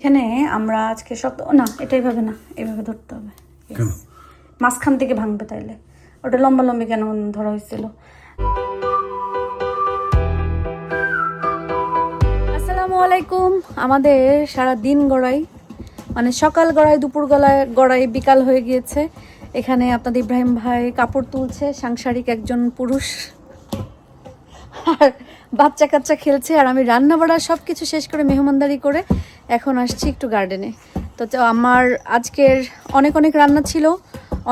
এখানে আমরা আজকে না এটা এইভাবে না, এইভাবে ধরতে হবে। মাঝখান থেকে ভাঙবে, তাইলে ওটা লম্বা লম্বি কেন ধরা হয়েছিল। আসসালামু আলাইকুম। আমাদের সারা দিন গড়াই, মানে সকাল গড়াই, দুপুর গড়াই, বিকাল হয়ে গিয়েছে। এখানে আপনাদের ইব্রাহিম ভাই কাপড় তুলছে, সাংসারিক একজন পুরুষ, আর বাচ্চা কাচ্চা খেলছে, আর আমি রান্না বাড়া সব কিছু শেষ করে মেহমানদারি করে এখন আসছি একটু গার্ডেনে। তো আমার আজকের অনেক অনেক রান্না ছিল,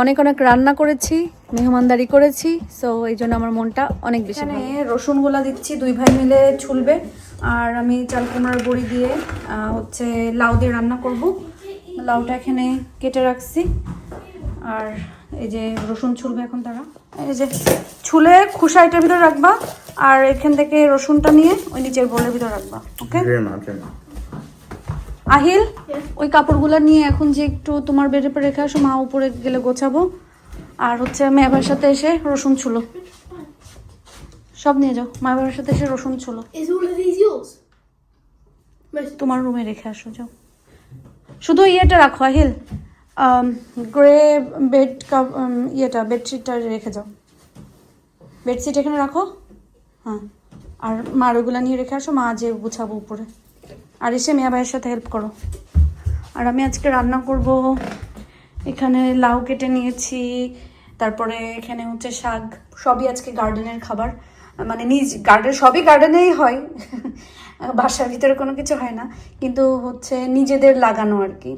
অনেক অনেক রান্না করেছি, মেহমানদারি করেছি, সো এই জন্য আমার মনটা অনেক বেশি। এখানে রসুনগুলা দিচ্ছি, দুই ভাই মিলে ছুলবে, আর আমি চাল কুমড়ার বড়ি দিয়ে হচ্ছে লাউ দিয়ে রান্না করব। লাউটা এখানে কেটে রাখছি, আর এই যে রসুন ছুলবে এখন তারা। এই যে ছুলে খোসা এটার ভিতরে রাখবা, আর এখান থেকে রসুনটা নিয়ে ওই নিচের বোলের ভিতরে রাখবা। ওকে আহিল, ওই কাপড়গুলো নিয়ে এখন যে একটু তোমার বেডের পরে রেখে আসো, মা উপরে গেলে গোছাবো। আর হচ্ছে মেয়েবার সাথে এসে রসুন ছুলো, সব নিয়ে যাও। মায়ের সাথে এসে রসুন ছুলো, তোমার রুমে রেখে আসো, যাও। শুধু ইয়েটা রাখো আহিল, গ্রে বেড ইয়েটা বেডশিটটা রেখে যাও, বেডশিট এখানে রাখো। হ্যাঁ, আর মার ওইগুলো নিয়ে রেখে আসো, মা যে গুছাবো উপরে। আর এসে মেয়া ভাইয়ের সাথে হেল্প করো। আর আমি আজকে রান্না করব, এখানে লাউ কেটে নিয়েছি, তারপরে এখানে হচ্ছে শাক, সবই আজকে গার্ডেনের খাবার, মানে নিজ গার্ডেন, সবই গার্ডেনেই হয়, বাসার ভিতরে কোনো কিছু হয় না, কিন্তু হচ্ছে নিজেদের লাগানো আর কি।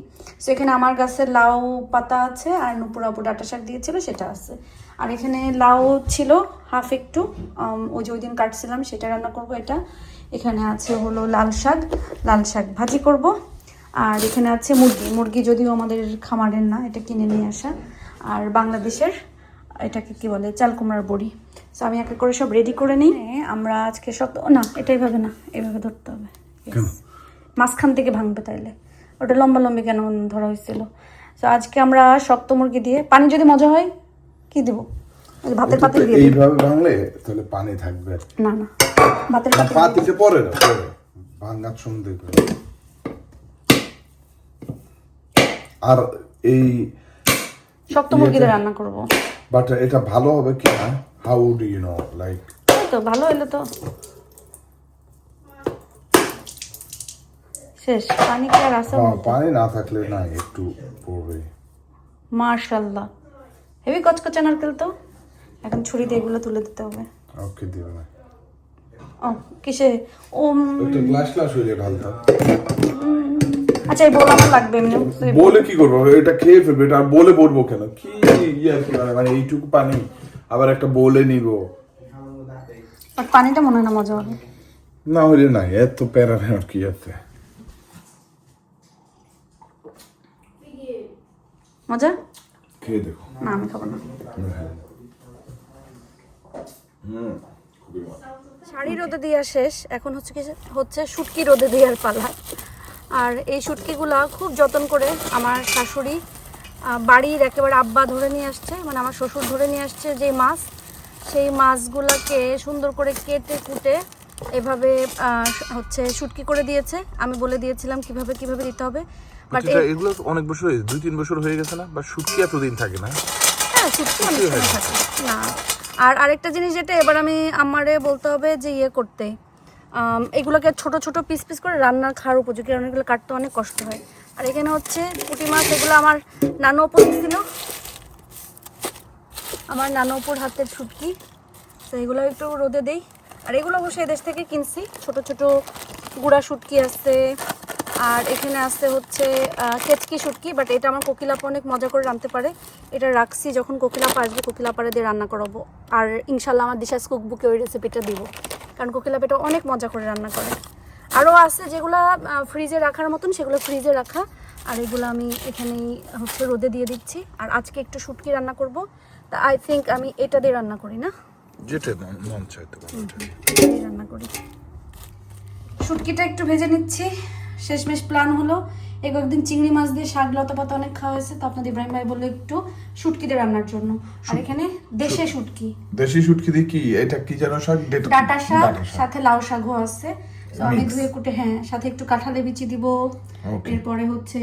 সেখানে আমার গাছের লাউ পাতা আছে, আর নুপুর আপু ডাঁটা শাক দিয়েছিল সেটা আছে। আর এখানে লাউ ছিল হাফ একটু, ওই যে ওই দিন কাটছিলাম, সেটা রান্না করব এটা। এখানে আছে হলো লাল শাক ভাজি করব। আর এখানে আছে মুরগি যদিও আমাদের খামারের না, এটা কিনে নিয়ে আসা, আর বাংলাদেশের এটাকে কি বলে, চাল কুমড়ার বড়ি। সো আমি একে করে সব রেডি করে নিই। আমরা আজকে না এটা এইভাবে না, এইভাবে ধরতে হবে, মাঝখান থেকে ভাঙবে, তাইলে ওটা লম্বা লম্বি কেন ধরা হয়েছিল। সো আজকে আমরা শক্ত মুরগি দিয়ে, পানি যদি মজা হয় কি দিব, ভাতের পাতিল দিয়ে এইভাবে ভাঙলে তাহলে পানি থাকবে না, ভাতের পাতিলে পরে না, পরে ভাঙার সুন্দর করে। আর এই শক্ত মুরগি দিয়ে রান্না করব, বাট এটা ভালো হবে কি না, how do you know, like তো ভালো হলো তো শেষ। পানি কি আর আছে? পানি না থাকলে না, একটু পড়বে। মাশাআল্লাহ, হেভি কচকচা নারকেল তো। এখন ছুরি দিয়ে এগুলো তুলে দিতে হবে। ওকে, দিবে না। ও কিসে? একটা গ্লাস হইলে ঢালতা। আচ্ছা, এই বোল আমার লাগবে এমনি। বলে কি করবো, এটা খেয়ে ফেলবে, এটা বলে পড়বো কেন, কি মানে এইটুকু পানি আবার একটা বলে নিব। আর পানিটা মনে হয় না মজা হবে, না হইলে নাই, এত প্যারা নেওয়ার কি আছে। মজা খেয়ে দেখো। না, আমি খাবো না। শাড়ি রোদে দেওয়া শেষ, এখন হচ্ছে শুটকি রোদে দেওয়ার পালা। আর এই শুটকিগুলা খুব যত্ন করে আমার শাশুড়ি বাড়ির একেবারে আব্বা ধরে নিয়ে আসছে, মানে আমার শ্বশুর ধরে নিয়ে আসছে যে মাছ, সেই মাছগুলাকে সুন্দর করে কেটে কুটে এভাবে হচ্ছে শুটকি করে দিয়েছে। আমি বলে দিয়েছিলাম কিভাবে কিভাবে দিতে হবে, বাট এগুলো অনেক বছর হয়ে 2-3 বছর হয়ে গেছে না, বা শুটকি এতদিন থাকে না। হ্যাঁ, শুটকি অনেক সময় থাকে না। আর আরেকটা জিনিস যেটা এবার আমি আমারে বলতে হবে যে ইয়ে করতে, এগুলোকে ছোট ছোট পিস পিস করে রান্না খাওয়ার উপযোগী, কারণ এগুলো কাটতে অনেক কষ্ট হয়। আর এখানে হচ্ছে পুঁটি মাছ, এগুলো আমার নানু অপুর দিছিল, আমার নানু অপুর হাতের শুটকি, তো এগুলো একটু রোদে দেই। আর এগুলো অবশ্যই এদেশ থেকে কিনছি, ছোট ছোট গুঁড়া শুটকি আছে। আর এখানে আছে হচ্ছে কেচকি শুটকি, বাট এটা আমার কোকিলাপা অনেক মজা করে রাঁধতে পারে, এটা রাখছি, যখন কোকিলাপা আসবে কোকিলাপারে দিয়ে রান্না করাবো। আর ইনশাল্লাহ আমার দিশাস কুকবুকে ওই রেসিপিটা দিব, কারণ কোকিলাপা এটা অনেক মজা করে রান্না করে। আরও আছে যেগুলো ফ্রিজে রাখার মতন, সেগুলো ফ্রিজে রাখা। আর এগুলো আমি এখানেই হচ্ছে রোদে দিয়ে দিচ্ছি। আর আজকে একটু শুটকি রান্না করব, তা আই থিঙ্ক আমি এটা দিয়ে রান্না করি, না যেটা মন চাইতে রান্না করি। শুটকিটা একটু ভেজে নিচ্ছি, শেষমেশ প্ল্যান হলো এই কয়েকদিন চিংড়ি মাছ দিয়ে শাক লতা পাতা অনেক খাওয়া হয়েছে, তো আপনাদের ইব্রাহিম ভাই বললো একটু শুটকি দিয়ে রান্নার জন্য। আর এখানে দেশি শুটকি দিয়ে কি, এটা কি যেন শাক, ডাঁটা শাক, সাথে লাউ শাকও আছে। তো আমি ধুয়ে কুটে, হ্যাঁ, সাথে একটু কাঁঠালে বিচি দিব, Okay. এরপরে হচ্ছে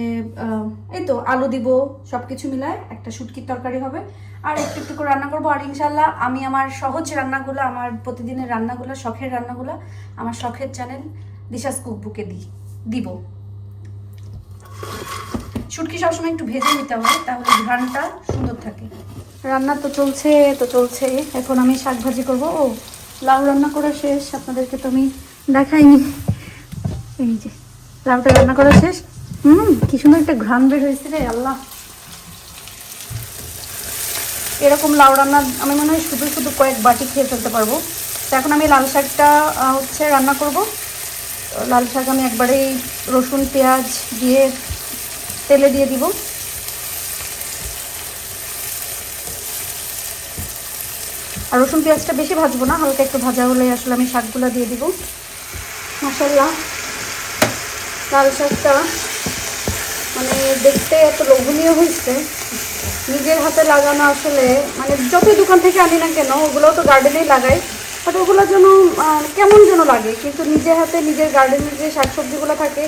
এই তো আলু দিব, সবকিছু মিলায় একটা শুটকির তরকারি হবে। আর একটু একটু করে রান্না করবো। আর ইনশাল্লাহ আমি আমার সহজ রান্নাগুলো, আমার প্রতিদিনের রান্নাগুলো, শখের রান্নাগুলো আমার শখের চ্যানেল দিশাস কুকবুকে দিব। শুটকি সবসময় একটু ভেজে নিতে হয়, তাহলে ঘ্রাণটা সুন্দর থাকে। রান্না তো চলছে। এখন আমি শাক ভাজি করবো। ও, লাউ রান্না করা শেষ, আপনাদেরকে তো আমি দেখাইনি। এই যে লাউটা রান্না করা শেষ। কি সুন্দর একটা ঘ্রাণ বের হয়েছে রে আল্লাহ। এরকম লাউ রান্না আমি মনে হয় শুধু শুধু কয়েক বাটি খেয়ে ফেলতে পারবো। তো এখন আমি লাল শাকটা হচ্ছে রান্না করব। লাল শাক আমি একবারেই রসুন পেঁয়াজ দিয়ে তেলে দিয়ে দিব। আর রসুন পেঁয়াজটা বেশি ভাজবো না, হালকা একটু ভাজা হলেই আসলে আমি শাকগুলো দিয়ে দিব। মাশাআল্লাহ, লাল শাকটা মানে দেখতে এত লোভনীয় হয়েছে। নিজের হাতে লাগানো আসলে, মানে যতই দোকান থেকে আনি না কেন, ওগুলোও তো গার্ডেনেই লাগাই, বাট ওগুলো যেন কেমন যেন লাগে। কিন্তু নিজের হাতে নিজের গার্ডেনের যে শাকসবজিগুলো থাকে,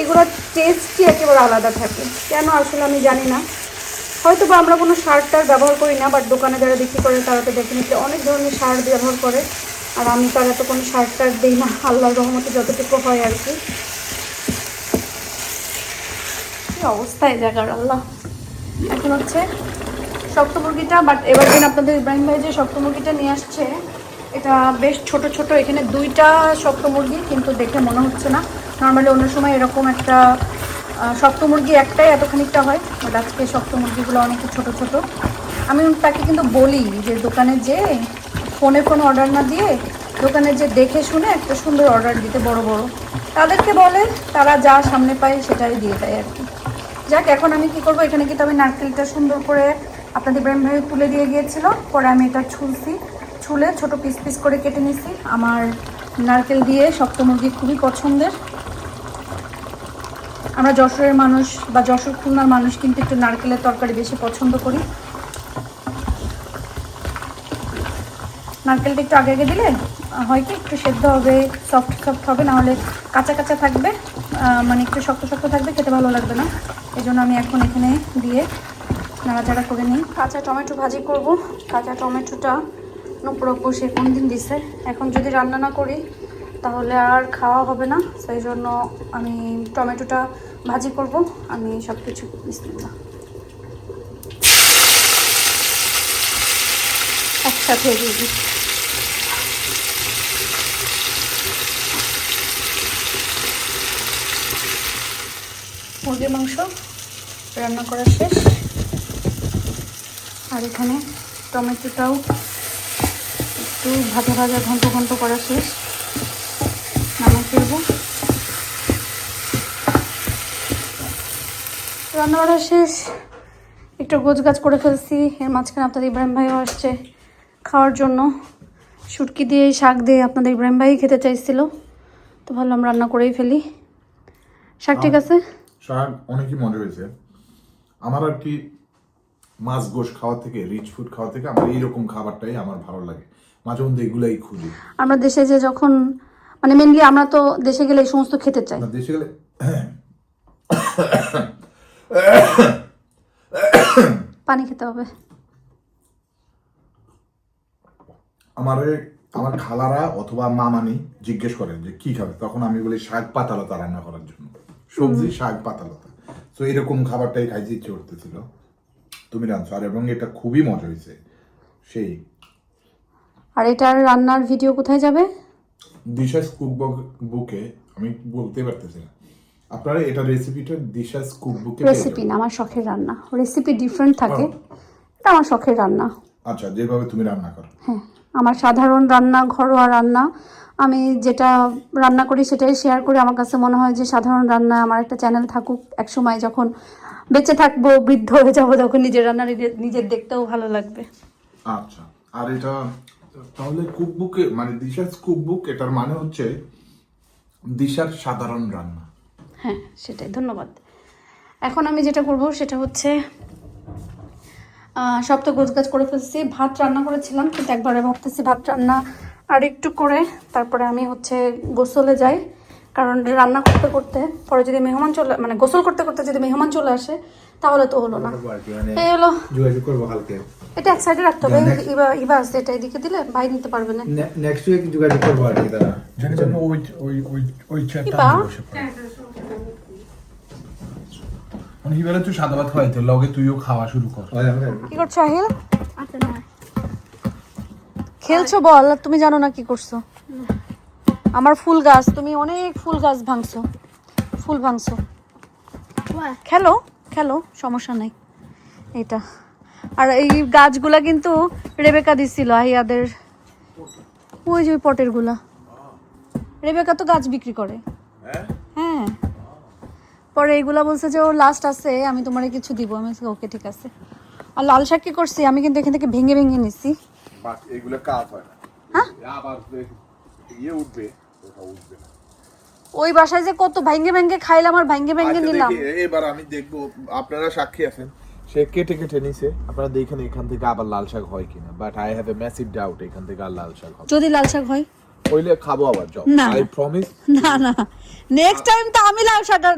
এগুলোর টেস্টই একেবারে আলাদা থাকে। কেন আসলে আমি জানি না, হয়তো বা আমরা কোনো সার টার ব্যবহার করি না, বাট দোকানে যারা বিক্রি করে তারা তো ডেফিনেটলি অনেক ধরনের সার ব্যবহার করে। আর আমি তারা তো কোনো সার টার দিই না, আল্লাহর রহমতে যতটুকু হয় আর কি। অবস্থায় জায়গার আল্লাহ। এখন হচ্ছে শক্ত মুরগিটা, বাট এবার দিন আপনাদের ইব্রাহিম ভাই যে শক্ত মুরগিটা নিয়ে আসছে, এটা বেশ ছোট ছোট। এখানে 2টা শক্ত মুরগি, কিন্তু দেখে মনে হচ্ছে না। নর্মালি অন্য সময় এরকম একটা শক্ত মুরগি একটাই এত খানিকটা হয়, বাট আজকে শক্ত মুরগিগুলো অনেক ছোট ছোট। আমি তাকে কিন্তু বলি যে দোকানে যে ফোনে অর্ডার না দিয়ে দোকানে যে দেখে শুনে একটা সুন্দর অর্ডার দিতে, বড় বড়। তাদেরকে বলে, তারা যা সামনে পায় সেটাই দিয়ে দেয় আর কি। যাক, এখন আমি কি করব, এখানে কিন্তু আমি নারকেলটা সুন্দর করে আপনাদের ইব্রাহিম ভাই তুলে দিয়ে গিয়েছিল, পরে আমি এটা ছুলে ছোট পিস পিস করে কেটে নিছি। আমার নারকেল দিয়ে শক্ত মুরগি খুবই পছন্দের। আমরা যশোরের মানুষ বা যশোর খুলনার মানুষ কিন্তু একটু নারকেলের তরকারি বেশি পছন্দ করি। নারকেলটা একটু আগে দিলে হয় কি, একটু সেদ্ধ হবে, সফট হবে, নাহলে কাঁচা কাঁচা থাকবে, মানে একটু শক্ত শক্ত থাকবে, খেতে ভালো লাগবে না। এই জন্য আমি এখন এখানে দিয়ে নাড়াচাড়া করে নিই। কাঁচা টমেটো ভাজি করব। কাঁচা টমেটোটা নুপুরপু সে কোন দিন দিছে, এখন যদি রান্না না করি তাহলে আর খাওয়া হবে না। সেই জন্য আমি টমেটোটা ভাজি করব। আমি সব কিছু বিসমিল্লাহ একসাথে দিয়ে দিই। মুরগির মাংস রান্না করা শেষ, আর এখানে টমেটোটাও একটু ভাজা ভাজা ঘন্ট করা শেষ। নামিয়ে ফেলবো। রান্না করা শেষ, একটু গোছগাছ করে ফেলছি। এর মাঝখানে আপনাদের ইব্রাহিম ভাইও আসছে খাওয়ার জন্য। শুটকি দিয়ে শাক দিয়ে আপনাদের ইব্রাহিম ভাই খেতে চাইছিল, তো ভাবলাম রান্না করেই ফেলি। শাক ঠিক আছে? শাক অনেকই মজা হয়েছে। আমার আর কি মাছ গোশ খাওয়া থেকে, রিচ ফুড খাওয়া থেকে আমার এইরকম খাবারটাই আমার ভালো লাগে। মাঝে মধ্যে এগুলাই খুঁজি। আমরা দেশে যে যখন, মানে মেনলি আমরা তো দেশে গেলে এই সমস্ত খেতে চাই। দেশে গেলে পানি খেতে হবে। আমার খালারা অথবা মামানি জিজ্ঞেস করেন যে কি খাবে, তখন আমি বলি শাক পাতালতা রান্না করার জন্য, সবজি শাক পাতালতা। তো এরকম খাবারটাই খাইতে ইচ্ছে করতেছিল, তুমি রাঁধছো। আর এবং এটা খুবই মজা হয়েছে সেই। আর এটার রান্নার ভিডিও কোথায় যাবে? দিশাস কুকবুকে আমি বলতে পারতেছি না। আপনারা এটা রেসিপিটা দিশাস কুকবুকে রেসিপি না, আমার শখের রান্না। রেসিপি ডিফারেন্ট থাকে, এটা আমার শখের রান্না। আচ্ছা, যেভাবে তুমি রান্না করো। হ্যাঁ, আমার সাধারণ রান্না, ঘরোয়া রান্না, আমি যেটা রান্না করি সেটাই শেয়ার করি। আমার কাছে মনে হয় যে সাধারণ রান্না আমার একটা চ্যানেল থাকুক, এক সময় যখন বেঁচে থাকবো, বৃদ্ধ হয়ে যাবো, তখন নিজের রান্না নিজের দেখতেও ভালো লাগবে। আচ্ছা, আর এটা তাহলে কুকবুকে মানে দিশাস কুকবুক, এটার মানে হচ্ছে দিশার সাধারণ রান্না। হ্যাঁ, সেটাই। ধন্যবাদ। এখন আমি যেটা করব সেটা হচ্ছে সব তো গোছগাছ করে ফেলছি। ভাত রান্না করেছিলাম, কিন্তু একবারে ভাবতেছি ভাত রান্না আর একটু করে তারপরে আমি হচ্ছে গোসলে যাই। কারণ রান্না করতে করতে পরে যদি মেহমান চলে মানে গোসল করতে করতে যদি মেহমান চলে আসে তাহলে তো হলো না। এই হলো যোগাযোগ করবো কালকে। এটা এক সাইডে রাখতে হবে, ইবা আছে এটা এদিকে দিলে ভাই নিতে পারবে না। নেক্সট উইক যোগাযোগ করবো আর কি দাদা। ওই চেয়ারটা বসে পড়ে। মানে হিবারে তুই সাদা ভাত খাওয়াইতে লগে তুইও খাওয়া শুরু কর। কি করছো আহিল? খেলছো বল, তুমি জানো না কি করছো? আমার ফুল গাছ, তুমি অনেক ফুল গাছ ভাঙছো, ফুল ভাঙছো। খেলো খেলো, সমস্যা নেই। এটা আর এই গাছগুলা কিন্তু রেবেকা দিছিল আহিয়াদের, ওই যে পটের গুলা। রেবেকা তো গাছ বিক্রি করে। হ্যাঁ, পরে এইগুলা বলছে যে ওর লাস্ট আছে, আমি তোমার কিছু দিব। আমি ওকে ঠিক আছে। আর লাল শাক কি করছি আমি কিন্তু এখান থেকে ভেঙে ভেঙে নিছি। বাট এগুলো কাজ হয় না। হ্যাঁ, আবার ইয়ে উঠবে, ওটা উঠবে না। ওই বাসায় যে কত ভাঙ্গে ভাঙ্গে খাইলাম আর ভাঙ্গে ভাঙ্গে নিলাম। এবার আমি দেখবো, আপনারা সাক্ষী আছেন, সে কেটে কেটে নিছে। আপনারা দেখেন এখান থেকে আবার লাল শাক হয় কিনা, but I have a massive doubt এখান থেকে আর লাল শাক হবে। যদি লাল শাক হয় হইলে খাবো আবার জব, না। I promise. না না, নেক্সট টাইম তো আমি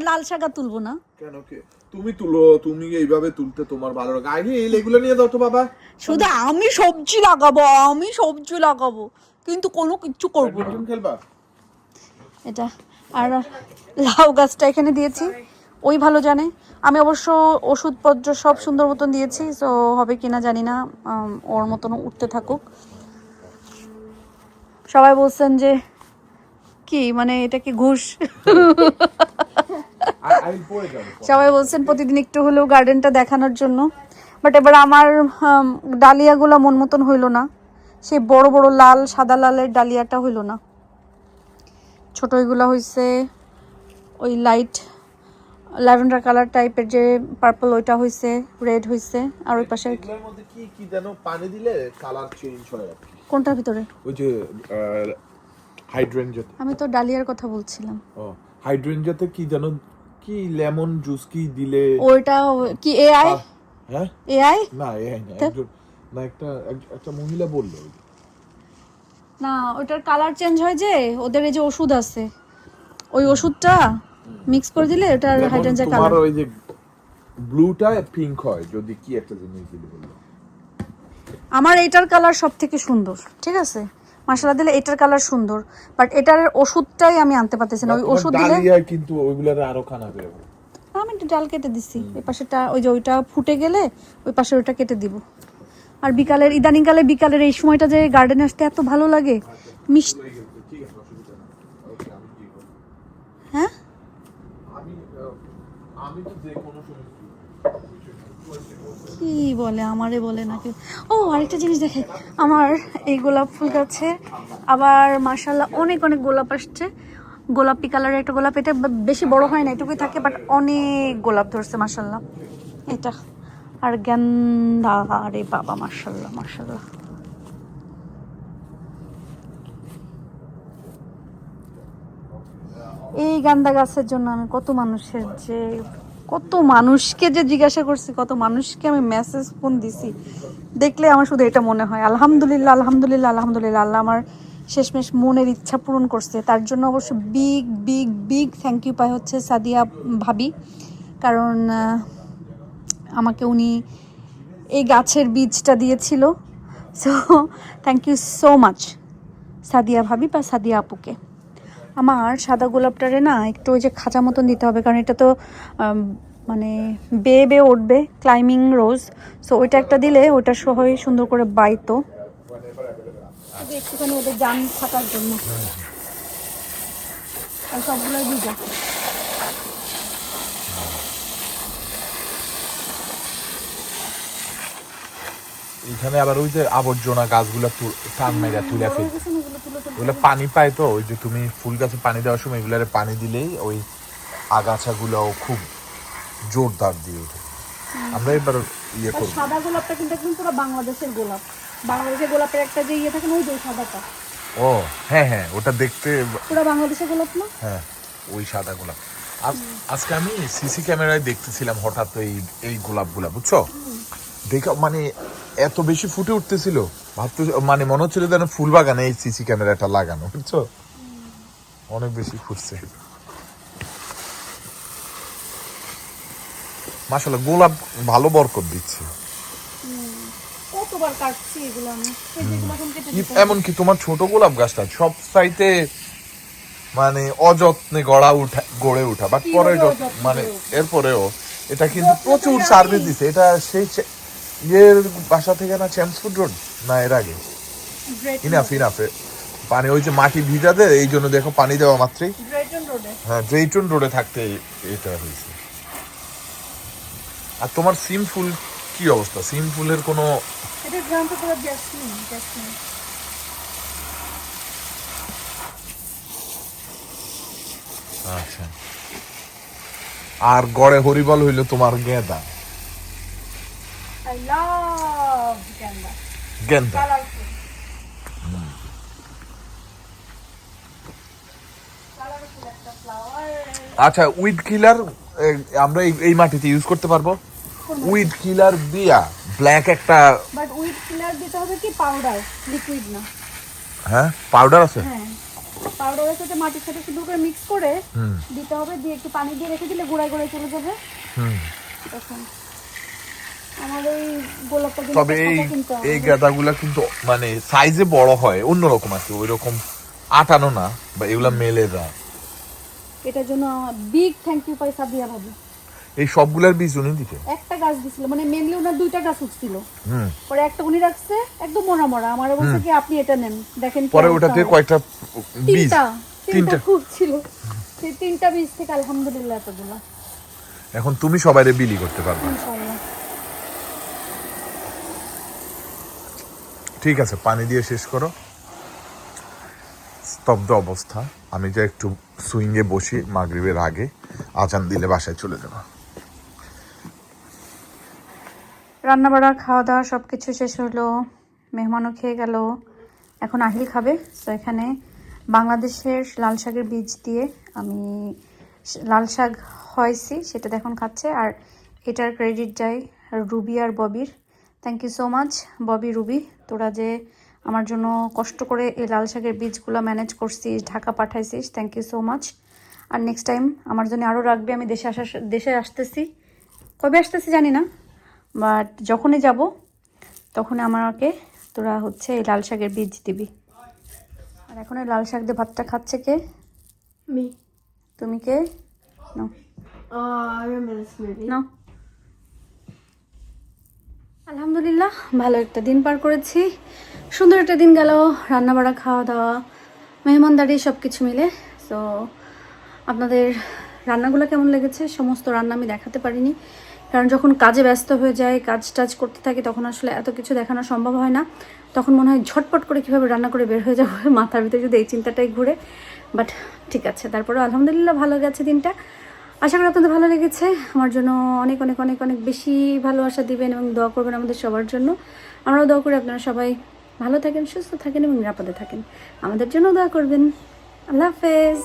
লাল শাক তুলবো না। কেন কে তুমি তুলো, তুমি এইভাবে তুলতে তোমার ভালো লাগে। আগে এই এগুলো নিয়ে দাও তো বাবা। শুধু আমি সবজি লাগাবো, আমি সবজি লাগাবো, কিন্তু কোনো কিছু করবো না। তুমি খেলবা এটা আর লাউ গাছটা এখানে দিয়েছি, ওই ভালো জানে। আমি অবশ্য ওষুধপত্র সব সুন্দর মতন দিয়েছি, তো হবে কিনা জানি না। ওর মতন উঠতে থাকুক। সবাই বলছেন যে কি মানে এটা কি ঘুষ? সবাই বলছেন প্রতিদিন একটু হলেও গার্ডেনটা দেখানোর জন্য। বাট এবার আমার ডালিয়াগুলো মন মতন হইলো না। সেই বড় বড় লাল সাদা লালের ডালিয়াটা হইলো না, ছোট এগুলো হয়েছে ওই লাইট ল্যাভেন্ডার কালার টাইপের যে পার্পল, ওইটা হয়েছে, রেড হয়েছে। আর ওই পাশে এগুলোর মধ্যে কি কি যেন পানি দিলে কালার চেঞ্জ হয় আর কি। কোনটার ভিতরে? ওই যে হাইড্রেঞ্জাতে। আমি তো ডালিয়ার কথা বলছিলাম। ও হাইড্রেঞ্জাতে কি যেন, কি লেমন জুস কি দিলে ওইটা কি এআই? হ্যাঁ এআই না, এই না, একজন না, একটা মহিলা বললো। না, ওটার কালার চেঞ্জ হয় যে ওদের এই যে ওষুধ আছে, ওই ওষুধটা মিক্স করে দিলে ওটার হাইড্রেঞ্জার কালার। তোমার ওই যে ব্লুটা পিঙ্ক হয় যদি কি একটা জিনিস দিলে বললো। আমার এটার কালার সব থেকে সুন্দর, ঠিক আছে, মাশাআল্লাহ দিলে এটার কালার সুন্দর। বাট এটার ওষুধটাই আমি আনতে পারতেছি না। ওই ওষুধ দিলে কিন্তু ওইগুলোর আরো খানা বের হবে। আমি একটু ডাল কেটে দিছি, এই পাশেটা ওই যে ওইটা ফুটে গেলে ওই পাশে ওইটা কেটে দিব। আর বিকালের ইদানিংকালে বিকালের এই সময়টা যে গার্ডেনে আসতে এত ভালো লাগে, মিষ্টি। হ্যাঁ, আমি তো যে কোনো সময় কি বলে আমারে বলে নাকি। ও আরেকটা জিনিস দেখে, আমার এই গোলাপ ফুল গাছে আবার মাশাআল্লাহ অনেক অনেক গোলাপ আসছে। গোলাপি কালারের একটা গোলাপ, এটা বেশি বড় হয় না, এটুকুই থাকে, বাট অনেক গোলাপ ধরছে মাশাআল্লাহ। এটা আর গেন্দা, আরে বাবা মাশাআল্লাহ মাশাআল্লাহ। এই গান্দা গাছের জন্য আমি কত মানুষকে যে জিজ্ঞাসা করছি, কত মানুষকে আমি মেসেজ ফোন দিছি, দেখলে আমার শুধু এটা মনে হয় আলহামদুলিল্লাহ আলহামদুলিল্লাহ আলহামদুলিল্লাহ, আল্লাহ আমার শেষমেশ মনের ইচ্ছা পূরণ করছে। তার জন্য অবশ্য big big big thank you পাই হচ্ছে সাদিয়া ভাবি, কারণ আমাকে উনি এই গাছের বীজটা দিয়েছিল। So thank you so much Sadia ভাবি বা সাদিয়া আপুকে। আমার সাদা গোলাপটারে না একটু ওই যে খাঁচা মতন দিতে হবে, কারণ এটা তো মানে বেয়ে বেয়ে উঠবে, ক্লাইম্বিং রোজ। সো ওইটা একটা দিলে ওইটা সহই সুন্দর করে বাইতো, একটুখানি ওদের জান থাকার জন্য। আর সবগুলোই ভিজা। এখানে আবার ওই যে আবর্জনা গাছগুলো টান মেরা তুলে ফেলি, ওগুলো পানি পায় তো। ওই যে তুমি ফুল গাছে পানি দেওয়ার সময় এগুলারে পানি দিলেই ওই আগাছাগুলো খুব জোরদার দিয়ে ওঠে। আমরা এবার ইয়ে করবো। সাদা গোলাপটা কিন্তু একদম পুরো বাংলাদেশের গোলাপ। বাংলাদেশের গোলাপের একটা যে ইয়ে থাকে না, ওই যে সাদাটা। ও হ্যাঁ হ্যাঁ, ওটা দেখতে পুরো বাংলাদেশের গোলাপ না? হ্যাঁ, ওই সাদা গোলাপ। আজকে আমি সিসি ক্যামেরায় দেখতেছিলাম হঠাৎ এই গোলাপগুলা, বুঝছো, দেখা মানে এত বেশি ফুটে উঠতেছিল, ভাবতে মানে মনে হচ্ছিল যেন ফুল বাগানে এই সিসি ক্যামেরাটা লাগানো, বুঝছো, অনেক বেশি ফুটছে। মাশাআল্লাহ গোলাপ ভালো বরকত দিচ্ছে। কতবার কাটছি এগুলো আমি, এই যেগুলো এখন কেটে দিতে এমনকি তোমার ছোট গোলাপ গাছটা সব সাইতে মানে অযত্নে গড়ে ওঠা, বাট পরে মানে এরপরেও এটা কিন্তু প্রচুর সার্ভিস দিছে। এটা সেই ইয়ের বাসা থেকে না, চ্যাম্পসফুড রোড না, এর আগে ইনাফে পানি ওই যে মাটি ভিজা দেয়, এই জন্য দেখো পানি দেওয়া মাত্রই ড্রেটন রোডে। হ্যাঁ ড্রেইটন রোডে থাকতে এটা হয়েছে। আর তোমার সিম ফুল কি অবস্থা? সিম ফুলের কোনো এটা গ্রামে পুরো জেসমিন জেসমিন। আচ্ছা, আর গড়ে হরিবল হইলো তোমার গেঁদা। I love Genda Genda colourful. আচ্ছা, উইড কিলার আমরা এই মাটিতে ইউজ করতে পারবো? উইড কিলার দিয়া ব্ল্যাক একটা, বাট উইড কিলার দিতে হবে কি পাউডার, লিকুইড না। হ্যাঁ পাউডার আছে। হ্যাঁ পাউডারের সাথে মাটির সাথে সুন্দর করে মিক্স করে দিতে হবে, দিয়ে একটু পানি দিয়ে রেখে দিলে গোড়ায় গোড়ায় চলে যাবে। তখন আমার এই গোলাপটা তবে এই গাঁদাগুলা কিন্তু মানে সাইজে বড় হয়, অন্যরকম আছে, ওই রকম আটানো না, বা এগুলা মেলে যায়। এটার জন্য বিগ থ্যাংক ইউ পাই সাদিয়া ভাবি। এই সবগুলার বীজ উনি দিতে একটা গাছ দিছিল, মানে মেনলি ওনার দুইটা গাছ উঠছিল, পরে একটা উনি রাখছে একদম মরা মরা। আমার বলছে কি আপনি এটা নেন, দেখেন পরে ওটাতে কয়টা বীজ? তিনটা খুব ছিল, সেই তিনটা বীজ থেকে আলহামদুলিল্লাহ এতগুলো। এখন তুমি সবাইরে বিলি করতে পারবে। ইনশাআল্লাহ। ঠিক আছে, পানি দিয়ে শেষ করো। স্তব্ধ অবস্থা। আমি যে একটু সুইংয়ে বসি মাগরিবের আগে, আজান দিলে বাসায় চলে যাব। রান্না বাড়া খাওয়া দাওয়া সব কিছু শেষ হলো, মেহমানও খেয়ে গেল, এখন আহিল খাবে। তো এখানে বাংলাদেশের লাল শাকের বীজ দিয়ে আমি লাল শাক হয়েছি, সেটা এখন খাচ্ছে। আর এটার ক্রেডিট যায় রুবি আর ববির। Thank you so much Bobby, Ruby, তোরা যে আমার জন্য কষ্ট করে এই লাল শাকের বীজগুলো ম্যানেজ করছিস, ঢাকা পাঠাইছিস, থ্যাংক ইউ সো মাচ। আর নেক্সট টাইম আমার জন্য আরও রাখবে। আমি দেশে আসতেছি, কবে আসতেছি জানি না, বাট যখনই যাব তখনই আমাকে তোরা হচ্ছে এই লাল শাকের বীজ দিবি। আর এখন এই লাল শাক দিয়ে ভাতটা খাচ্ছে কে? Me. তুমি কে? নাও I remember this movie. নাও। আলহামদুলিল্লাহ ভালো একটা দিন পার করেছি, সুন্দর একটা দিন গেল, রান্না বাড়া খাওয়া দাওয়া মেহমানদারি সব কিছু মিলে। সো আপনাদের রান্নাগুলো কেমন লেগেছে? সমস্ত রান্না আমি দেখাতে পারিনি, কারণ যখন কাজে ব্যস্ত হয়ে যায়, কাজ টাজ করতে থাকি, তখন আসলে এত কিছু দেখানো সম্ভব হয় না। তখন মনে হয় ঝটপট করে কীভাবে রান্না করে বের হয়ে যাবো, মাথার ভিতরে যদি এই চিন্তাটাই ঘুরে। বাট ঠিক আছে, তারপরে আলহামদুলিল্লাহ ভালো গেছে দিনটা। আশা করি আপনাদের ভালো লেগেছে। আমার জন্য অনেক অনেক অনেক অনেক বেশি ভালোবাসা দিবেন এবং দোয়া করবেন আমাদের সবার জন্য। আমরাও দোয়া করি আপনারা সবাই ভালো থাকেন, সুস্থ থাকেন এবং নিরাপদে থাকেন। আমাদের জন্য দোয়া করবেন। আল্লাহ হাফেজ।